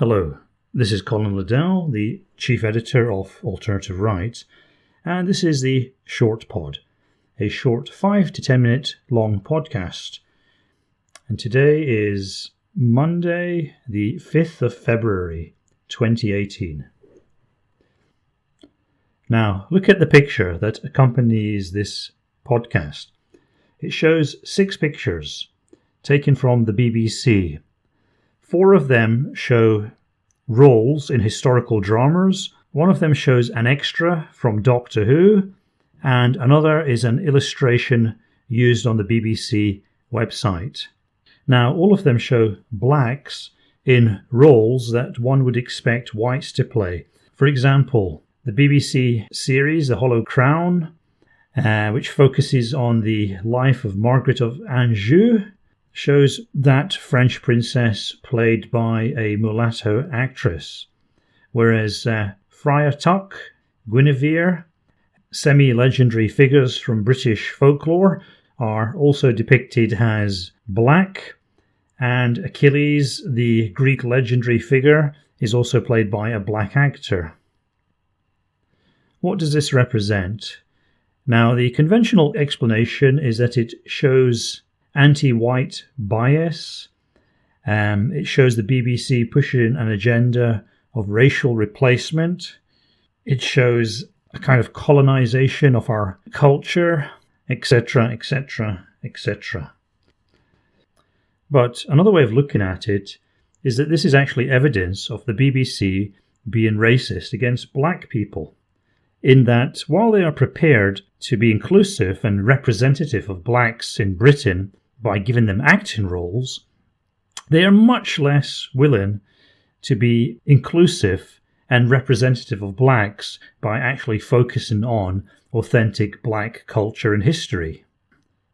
Hello, this is Colin Liddell, the Chief Editor of Alternative Right, and this is the Shortpod, a short 5 to 10 minute long podcast. And today is Monday, the 5th of February, 2018. Now, look at the picture that accompanies this podcast. It shows 6 pictures taken from the BBC. 4 of them show roles in historical dramas. 1 of them shows an extra from Doctor Who, and another is an illustration used on the BBC website. Now, all of them show blacks in roles that one would expect whites to play. For example, the BBC series The Hollow Crown, which focuses on the life of Margaret of Anjou, shows that French princess played by a mulatto actress, whereas Friar Tuck, Guinevere, semi-legendary figures from British folklore, are also depicted as black, and Achilles, the Greek legendary figure, is also played by a black actor. What does this represent? Now, the conventional explanation is that it shows anti-white bias. It shows the BBC pushing an agenda of racial replacement. It shows a kind of colonization of our culture, etc., etc., etc. But another way of looking at it is that this is actually evidence of the BBC being racist against black people, in that while they are prepared to be inclusive and representative of blacks in Britain by giving them acting roles, they are much less willing to be inclusive and representative of blacks by actually focusing on authentic black culture and history.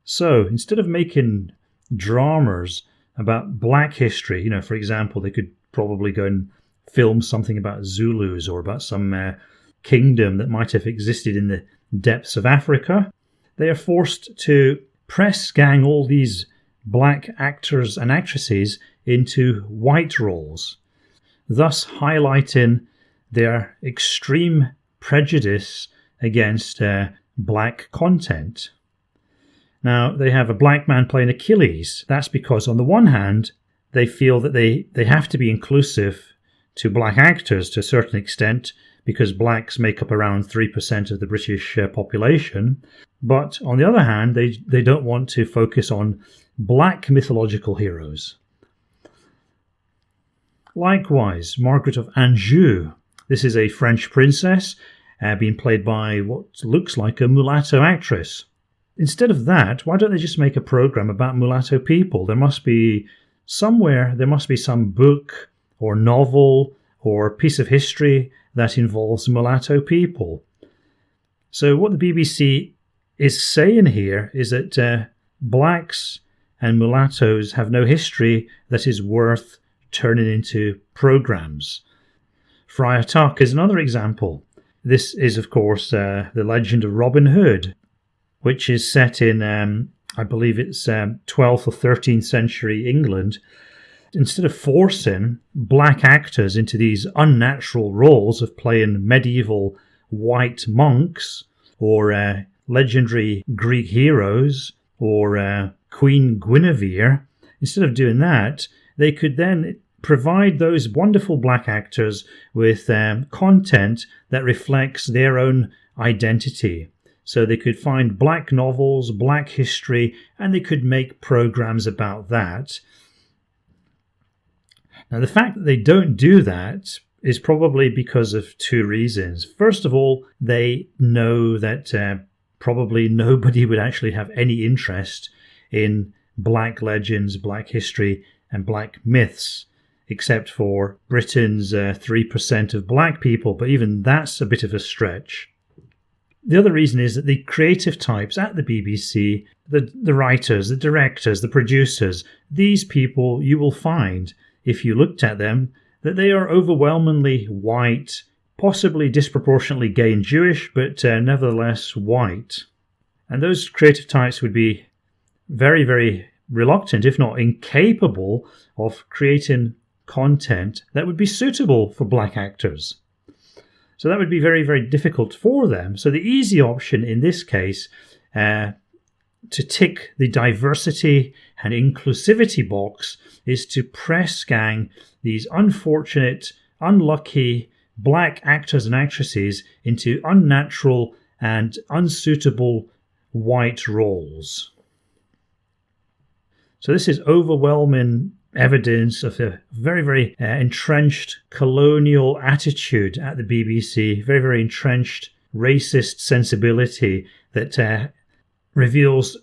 So instead of making dramas about black history, for example, they could probably go and film something about Zulus or about some kingdom that might have existed in the depths of Africa. They are forced to press gang all these black actors and actresses into white roles, thus highlighting their extreme prejudice against black content. Now, they have a black man playing Achilles. That's because, on the one hand, they feel that they have to be inclusive to black actors to a certain extent, because blacks make up around 3% of the British population. But on the other hand, they don't want to focus on black mythological heroes. Likewise, Margaret of Anjou. This is a French princess being played by what looks like a mulatto actress. Instead of that, why don't they just make a program about mulatto people? There must be some book or novel or piece of history that involves mulatto people. So what the BBC is saying here is that blacks and mulattoes have no history that is worth turning into programs. Friar Tuck is another example. This is, of course, the legend of Robin Hood, which is set in, I believe it's 12th or 13th century England. Instead of forcing black actors into these unnatural roles of playing medieval white monks or legendary Greek heroes or Queen Guinevere, instead of doing that, they could then provide those wonderful black actors with content that reflects their own identity. So they could find black novels, black history, and they could make programs about that. Now, the fact that they don't do that is probably because of 2 reasons. First of all, they know that probably nobody would actually have any interest in black legends, black history, and black myths, except for Britain's 3% of black people, but even that's a bit of a stretch. The other reason is that the creative types at the BBC, the writers, the directors, the producers, these people, you will find, if you looked at them, that they are overwhelmingly white, possibly disproportionately gay and Jewish, but nevertheless white. And those creative types would be very, very reluctant, if not incapable, of creating content that would be suitable for black actors. So that would be very, very difficult for them. So the easy option in this case, to tick the diversity and inclusivity box, is to press gang these unfortunate, unlucky black actors and actresses into unnatural and unsuitable white roles. So this is overwhelming evidence of a very, very entrenched colonial attitude at the BBC, very, very entrenched racist sensibility that reveals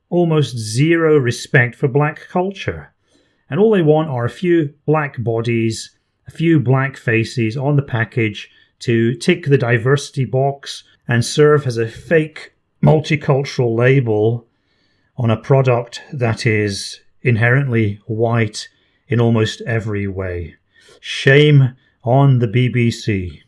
almost zero respect for black culture. And all they want are a few black bodies, a few black faces on the package to tick the diversity box and serve as a fake multicultural label on a product that is inherently white in almost every way. Shame on the BBC.